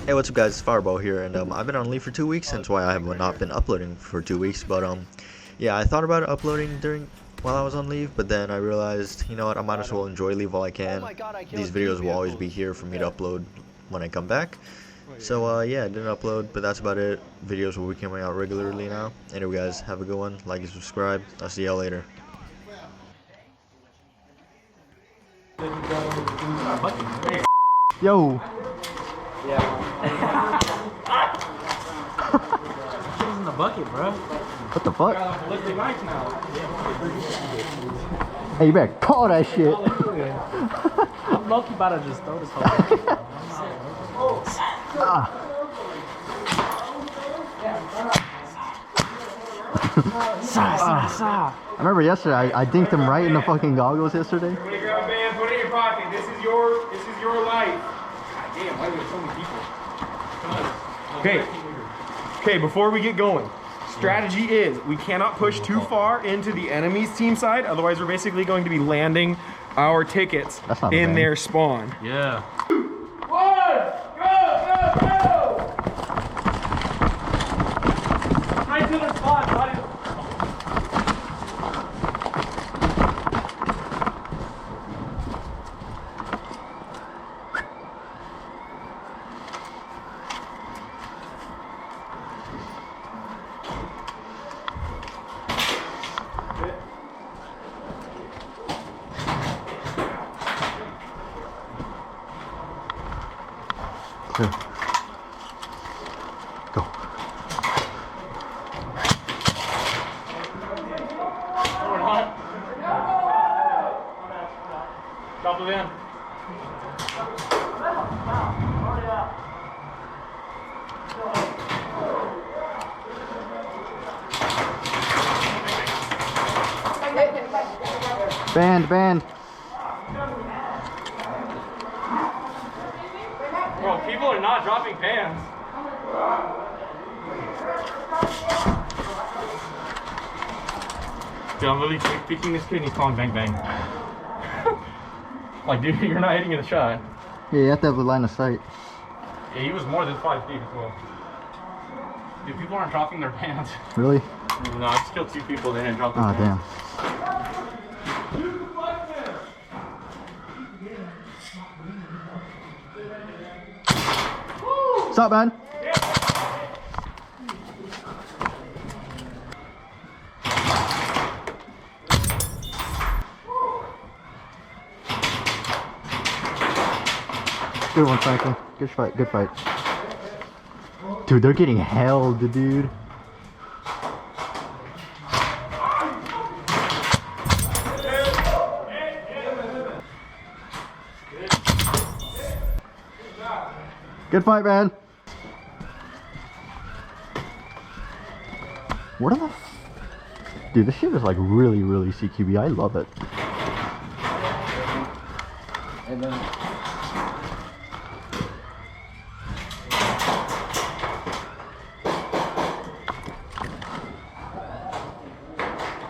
Hey, what's up guys, it's Fireball here, and I've been on leave for 2 weeks, hence why I have not been uploading for 2 weeks, but yeah, I thought about uploading while I was on leave, but then I realized, you know what, I might as well enjoy leave while I can. These videos will always be here for me to upload when I come back. So yeah, I didn't upload, but that's about it. Videos will be coming out regularly now. Anyway guys, have a good one, like and subscribe, I'll see y'all later. Yo! Yeah. Shit's in the bucket, bro. What the fuck? Ballistic knife now. Hey, you better call that shit. I'm lucky about to just throw this whole thing. I remember yesterday, I dinked him right in the fucking goggles yesterday. Put it grab, man. Put it in your pocket. This is your life. God damn, why are there so many people? Okay, before we get going, strategy is we cannot push too far into the enemy's team side, otherwise we're basically going to be landing our tickets in their spawn. Yeah. 1, go! Right to the spot, buddy. Here. Go. Drop it in. Band. Bro, people are not dropping pans. Dude, I'm literally picking this kid and he's calling bang bang. Like, dude, you're not hitting in the shot. Yeah, you have to have the line of sight. Yeah, he was more than 5 feet as well. Dude, people aren't dropping their pants. Really? No, I just killed 2 people, they didn't drop their Oh, pants. damn. What's up, man? Good one, Franklin. Good fight. Dude, they're getting held, dude. Good fight, man. What are the dude, this shit is like really CQB. I love it. And then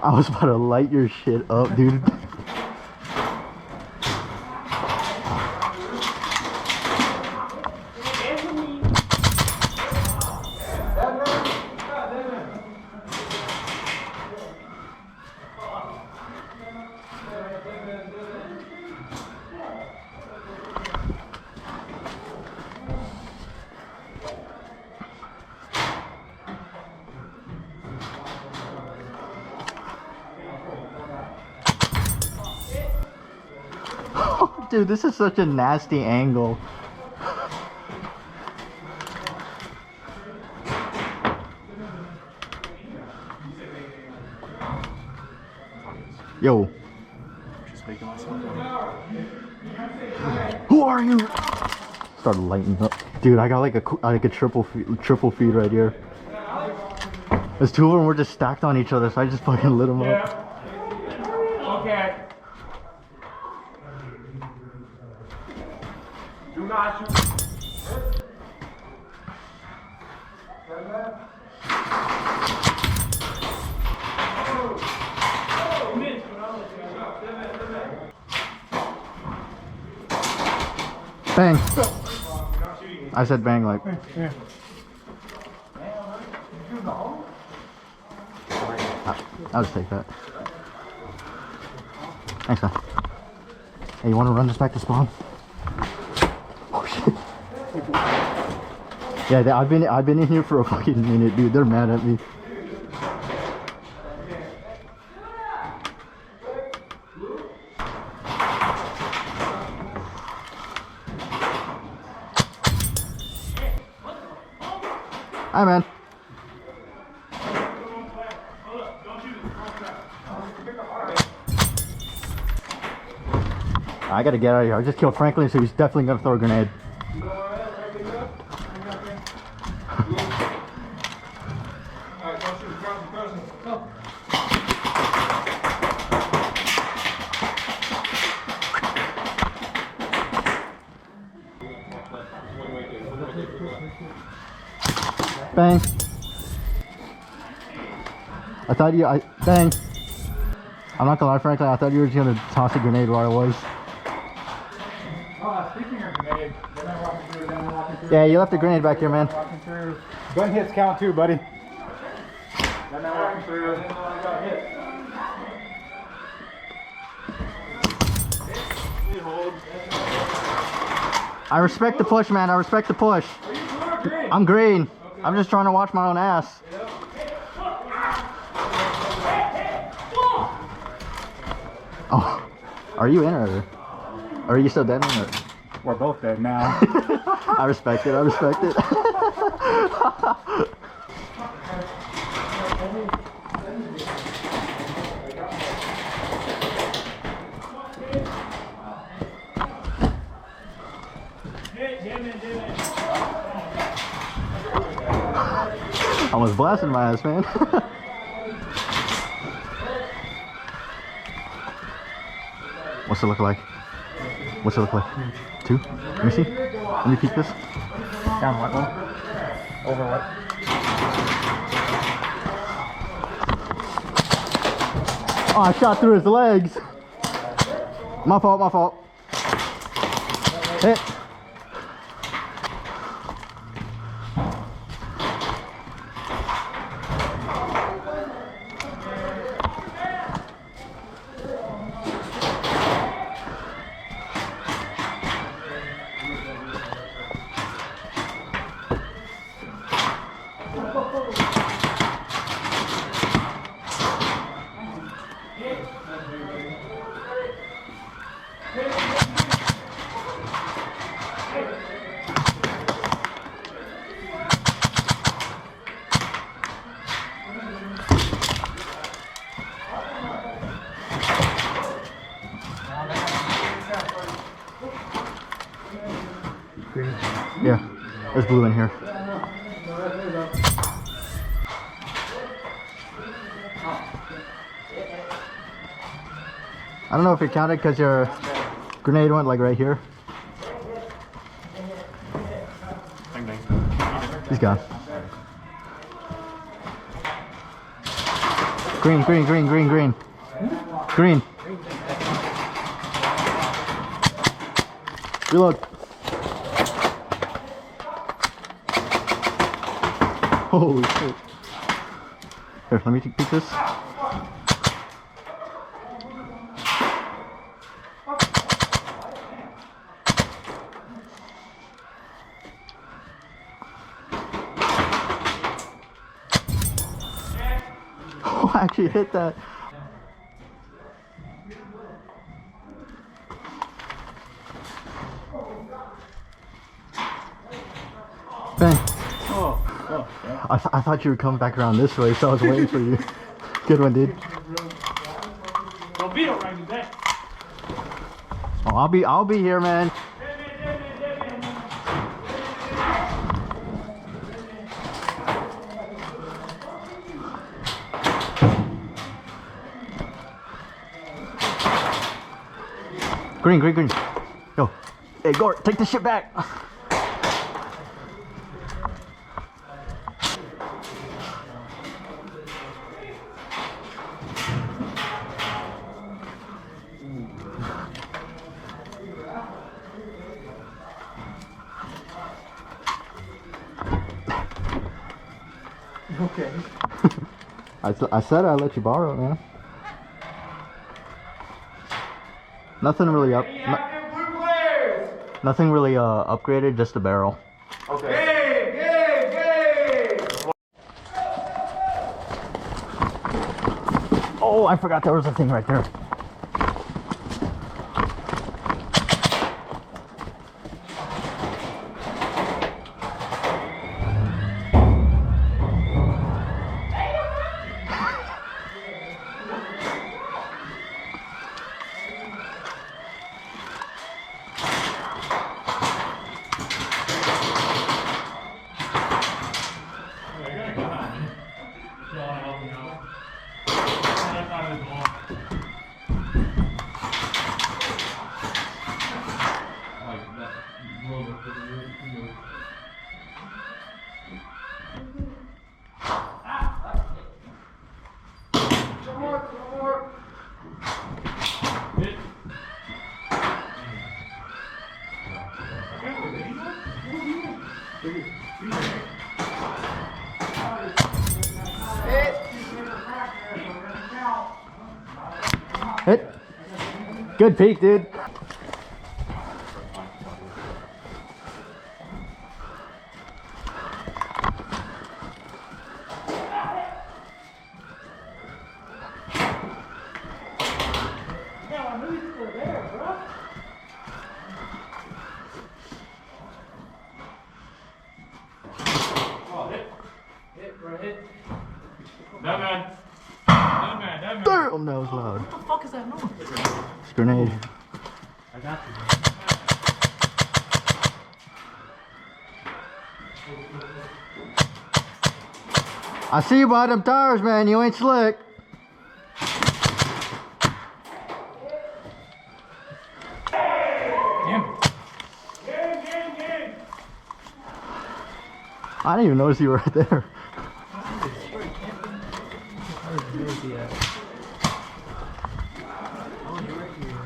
I was about to light your shit up, dude. Dude, this is such a nasty angle. Yo. just making myself. Who are you? Started lighting up. Dude, I got like a triple feed right here. There's 2 of them were just stacked on each other, so I just fucking lit them up. Okay. Do not shoot. Bang. I said bang like. Yeah. I'll just take that. Thanks, man. Hey, you want to run this back to spawn? Oh shit. Yeah, I've been in here for a fucking minute, dude. They're mad at me. Hi, man. I gotta get out of here. I just killed Franklin, so he's definitely gonna throw a grenade. Bang. Bang. I'm not gonna lie, Franklin, I thought you were just gonna toss a grenade where I was. Speaking of grenade, then I walking through, then I walking through. Yeah, you left a grenade back here, man. Walking through. Gun hits count too, buddy. Then I walking through, then I got hit. I respect the push, man. I respect the push. I'm green. I'm just trying to watch my own ass. Oh, are you in or are you still dead in or? We're both dead now. I respect it. I respect it. I was blasting my ass, man. What's it look like? What's it look like? 2? Let me see. Let me peek this. Down what one? Over what? Oh, I shot through his legs. My fault, my fault. Hit. Yeah, there's blue in here. I don't know if it counted because your grenade went like right here. He's gone. Green, green, green, green, green. Green. Reload. Holy shit. Here, let me take this. Oh, I actually hit that. Bang. I thought you were coming back around this way, so I was waiting for you. Good one, dude. Don't beat him right back. Oh, I'll be here, man. Green, green, green. Go. Hey, Gort, take this shit back. Okay. I said I'd let you borrow it, man. Nothing really nothing really upgraded, just the barrel. Okay. Oh, I forgot there was a thing right there. Hit. Good peek, dude. Damn, that was loud. What the fuck is that noise? It's a grenade. I got you. I see you by them tires, man. You ain't slick. Damn it. I didn't even notice you were right there. Where is he at? Oh, you're right here.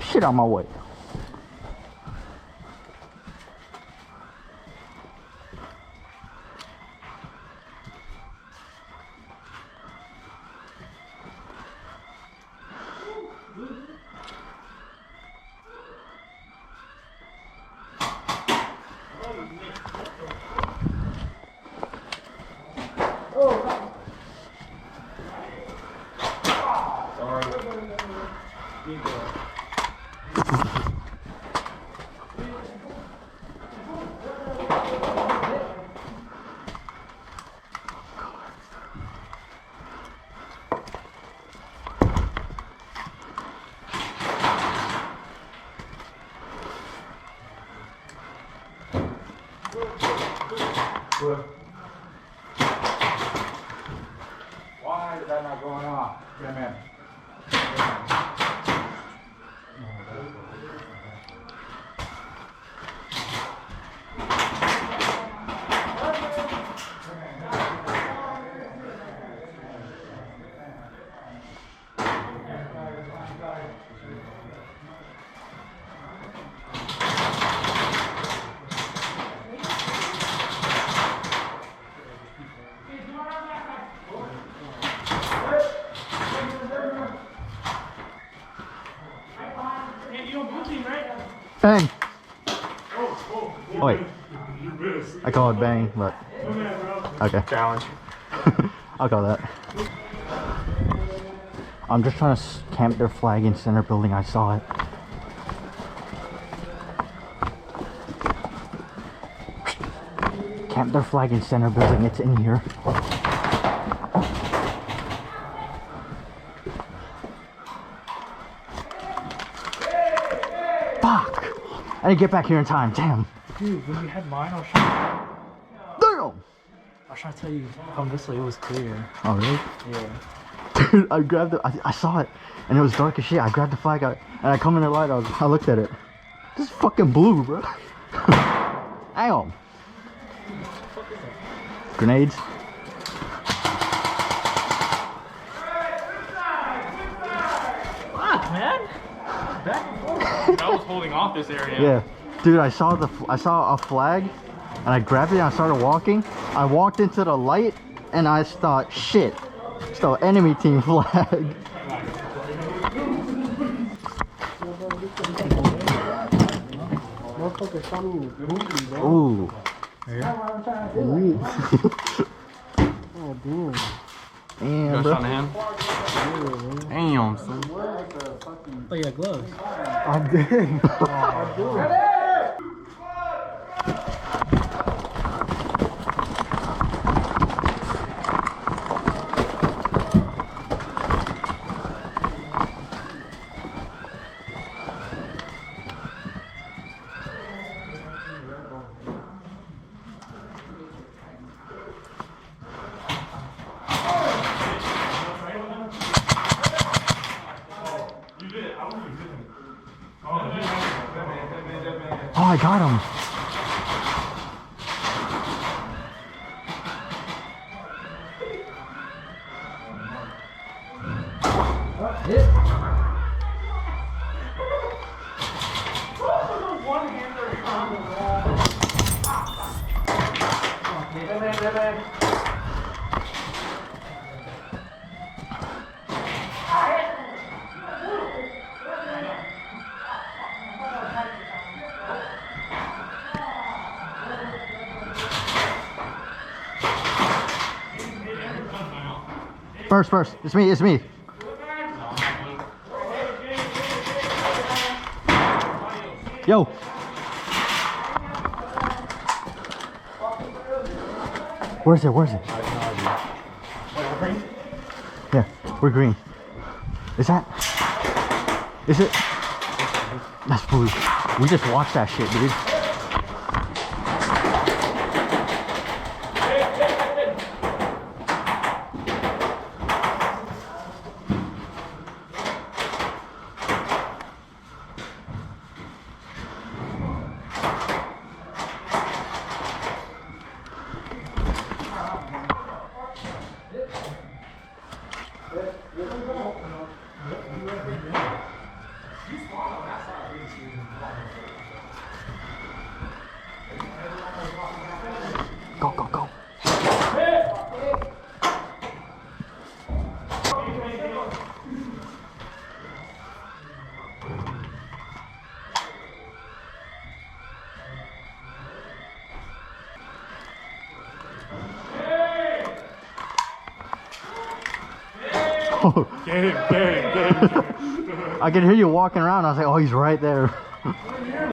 Shit on my way. Why is that not going off? Come in. Bang. Wait. I call it bang, but okay. Challenge. I'll call that. I'm just trying to camp their flag in center building. I saw it. Camp their flag in center building. It's in here. Fuck! I didn't get back here in time. Damn. Dude, when you had mine, I was trying Damn. to tell you, come this way, it was clear. Oh really? Yeah. Dude, I grabbed it. I saw it, and it was dark as shit. I grabbed the flag out, and I come in the light. I looked at it. This is fucking blue, bro. Hang on. Grenades. holding off this area. Yeah, dude, I saw a flag, and I grabbed it and I started walking. I walked into the light, and I thought, shit, it's the enemy team flag. Ooh. Oh, damn. Damn, Got bro. shot in the hand. Damn, son. Oh, yeah, gloves. I did. Oh, I got him. First, it's me. Yo. Where's it? Yeah, we're green. Is it? That's blue. We just watched that shit, dude. Go. Get him. I could hear you walking around. I was like, oh, he's right there.